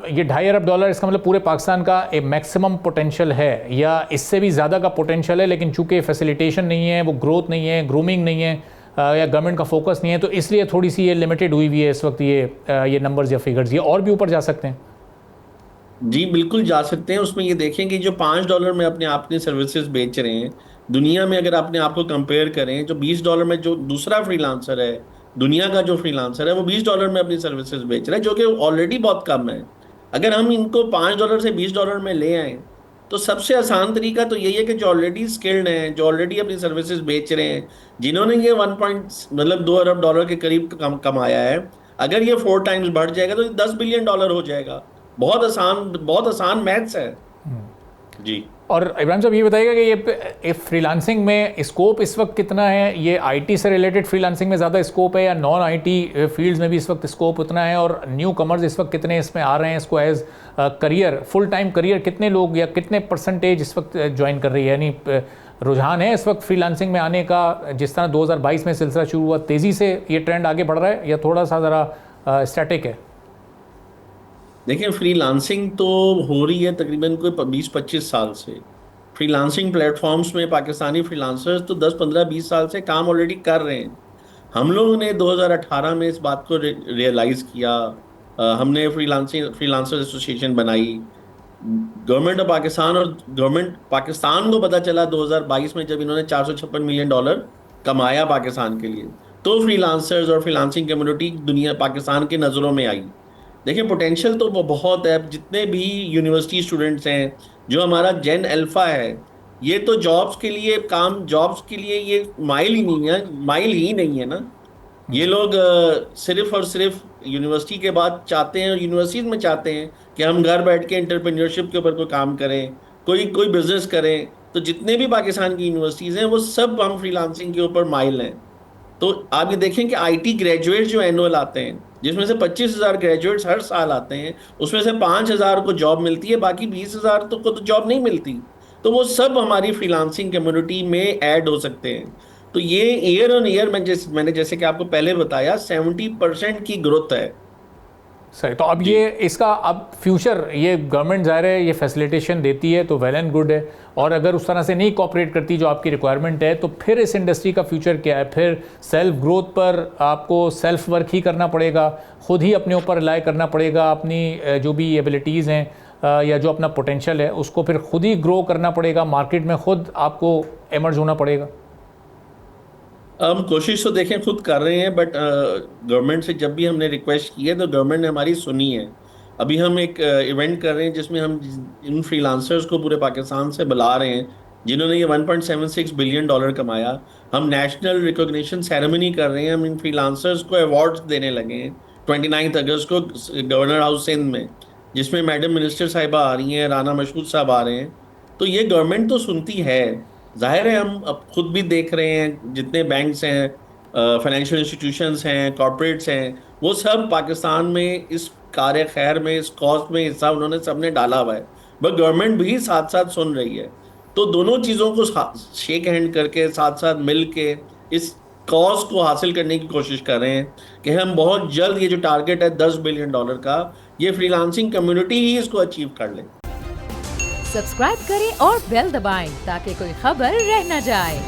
ये $2.5 अरब, इसका मतलब पूरे पाकिस्तान का एक मैक्सिमम पोटेंशियल है या इससे भी ज़्यादा का पोटेंशियल है, लेकिन चूंकि फैसिलिटेशन नहीं है, वो ग्रोथ नहीं है, ग्रूमिंग नहीं है, या गवर्नमेंट का फोकस नहीं है, तो इसलिए थोड़ी सी ये लिमिटेड हुई हुई है इस वक्त ये नंबर्स या फिगर्स। ये और भी ऊपर जा सकते हैं? जी बिल्कुल जा सकते हैं। उसमें ये देखें कि जो $5 में अपने आपने सर्विसेज बेच रहे हैं दुनिया में, अगर अपने आप को कंपेयर करें, जो $20 में जो दूसरा फ्रीलांसर है, दुनिया का जो फ्रीलांसर है, वो $20 में अपनी सर्विसेज बेच रहा है, जो कि ऑलरेडी बहुत कम है। अगर हम इनको $5 से $20 में ले आए, तो सबसे आसान तरीका तो यही है कि जो ऑलरेडी स्किल्ड हैं, जो ऑलरेडी अपनी सर्विसेज बेच रहे हैं, जिन्होंने ये 1 पॉइंट मतलब $2 अरब के करीब कमाया है, अगर ये 4 टाइम्स बढ़ जाएगा तो $10 बिलियन हो जाएगा। बहुत आसान मैथ्स है। जी। और इब्राहिम साहब ये बताइएगा कि ये फ्रीलांसिंग में स्कोप इस वक्त कितना है? ये आईटी से रिलेटेड फ्रीलांसिंग में ज़्यादा स्कोप है या नॉन आईटी फील्ड्स में भी इस वक्त स्कोप उतना है? और न्यू कमर्स इस वक्त कितने इसमें आ रहे हैं इसको as career, full time career, कितने लोग या कितने परसेंटेज इस वक्त ज्वाइन कर रही है? यानी रुझान है इस वक्त फ्रीलांसिंग में आने का? जिस तरह 2022 में सिलसिला शुरू हुआ, तेज़ी से ये ट्रेंड आगे बढ़ रहा है या थोड़ा सा ज़रा स्टैटिक है? देखिए, फ्रीलांसिंग तो हो रही है तकरीबन कोई 20-25 साल से। फ्रीलांसिंग प्लेटफॉर्म्स में पाकिस्तानी फ्रीलांसर्स तो 10-15-20 साल से काम ऑलरेडी कर रहे हैं। हम लोगों ने 2018 में इस बात को रियलाइज़ किया। हमने फ्रीलांसर एसोसिएशन बनाई। गवर्नमेंट ऑफ पाकिस्तान और गवर्नमेंट पाकिस्तान को पता चला 2022 में, जब इन्होंने $456 मिलियन कमाया पाकिस्तान के लिए, तो फ्रीलांसर्स और फ्रीलांसिंग कम्युनिटी दुनिया पाकिस्तान की नज़रों में आई। देखिए, पोटेंशियल तो वो बहुत है। जितने भी यूनिवर्सिटी स्टूडेंट्स हैं, जो हमारा जेन अल्फा है, ये तो जॉब्स के लिए ये माइल ही नहीं है ना। ये लोग सिर्फ और सिर्फ यूनिवर्सिटी के बाद चाहते हैं, और यूनिवर्सिटीज में चाहते हैं कि हम घर बैठ के एंटरप्रेन्योरशिप के ऊपर कोई काम करें, कोई कोई बिजनेस करें। तो जितने भी पाकिस्तान की यूनिवर्सिटीज़ हैं, वो सब हम फ्रीलांसिंग के ऊपर माइल हैं। तो आप ये देखें कि आईटी ग्रेजुएट जो एनुअल आते हैं, जिसमें से 25,000 ग्रेजुएट्स हर साल आते हैं, उसमें से 5,000 को जॉब मिलती है, बाकी 20,000 को तो जॉब नहीं मिलती। तो वो सब हमारी फ्रीलांसिंग कम्युनिटी में ऐड हो सकते हैं। तो ये ईयर ऑन ईयर मैंने जैसे कि आपको पहले बताया, 70% की ग्रोथ है। सही। तो अब जी। ये इसका अब फ्यूचर, ये गवर्नमेंट ज़ाहिर है ये फैसिलिटेशन देती है तो वेल एंड गुड है, और अगर उस तरह से नहीं कॉपरेट करती जो आपकी रिक्वायरमेंट है, तो फिर इस इंडस्ट्री का फ्यूचर क्या है? फिर सेल्फ ग्रोथ पर आपको सेल्फ वर्क ही करना पड़ेगा, ख़ुद ही अपने ऊपर रिलाई करना पड़ेगा, अपनी जो भी एबिलिटीज़ हैं या जो अपना पोटेंशियल है उसको फिर खुद ही ग्रो करना पड़ेगा, मार्केट में ख़ुद आपको एमर्ज होना पड़ेगा। हम कोशिश तो देखें खुद कर रहे हैं, बट गवर्नमेंट से जब भी हमने रिक्वेस्ट की है तो गवर्नमेंट ने हमारी सुनी है। अभी हम एक इवेंट कर रहे हैं जिसमें हम इन फ्रीलांसर्स को पूरे पाकिस्तान से बुला रहे हैं, जिन्होंने ये $1.76 बिलियन कमाया। हम नेशनल रिकॉग्निशन सेरेमनी कर रहे हैं। हम इन फ्रीलांसर्स को अवार्ड्स देने लगे हैं 29 अगस्त को गवर्नर हाउस सिंध में, जिसमें मैडम मिनिस्टर साहिबा आ रही हैं, राना मशहूद साहब आ रहे हैं। तो ये गवर्नमेंट तो सुनती है। जाहिर है, हम अब खुद भी देख रहे हैं, जितने बैंक्स हैं, फाइनेंशियल इंस्टीट्यूशंस हैं, कॉरपोरेट्स हैं, वो सब पाकिस्तान में इस कार्य खैर में, इस कॉज में हिस्सा उन्होंने सबने डाला हुआ है। बट गवर्नमेंट भी साथ साथ सुन रही है। तो दोनों चीज़ों को शेक हैंड करके, साथ साथ मिल के इस कॉज को हासिल करने की कोशिश कर रहे हैं कि हम बहुत जल्द ये जो टारगेट है $10 बिलियन का, ये फ्रीलांसिंग कम्युनिटी ही इसको अचीव कर ले। सब्सक्राइब करें और बेल दबाएं ताकि कोई खबर रह न जाए।